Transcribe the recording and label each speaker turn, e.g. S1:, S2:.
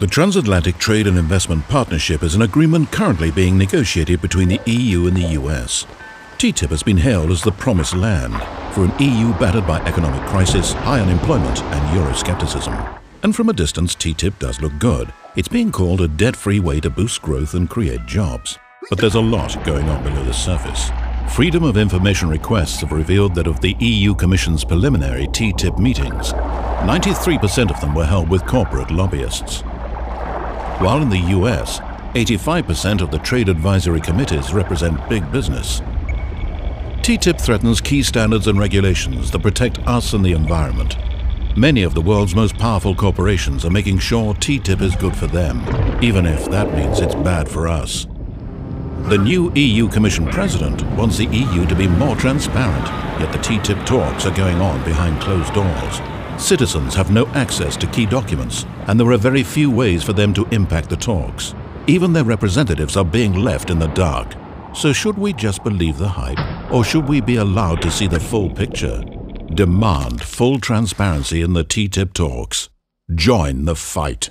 S1: The Transatlantic Trade and Investment Partnership is an agreement currently being negotiated between the EU and the US. TTIP has been hailed as the promised land for an EU battered by economic crisis, high unemployment and Euroscepticism. And from a distance, TTIP does look good. It's being called a debt-free way to boost growth and create jobs. But there's a lot going on below the surface. Freedom of information requests have revealed that of the EU Commission's preliminary TTIP meetings, 93% of them were held with corporate lobbyists. While in the US, 85% of the trade advisory committees represent big business. TTIP threatens key standards and regulations that protect us and the environment. Many of the world's most powerful corporations are making sure TTIP is good for them, even if that means it's bad for us. The new EU Commission President wants the EU to be more transparent, yet the TTIP talks are going on behind closed doors. Citizens have no access to key documents, and there are very few ways for them to impact the talks. Even their representatives are being left in the dark. So should we just believe the hype, or should we be allowed to see the full picture? Demand full transparency in the TTIP talks. Join the fight.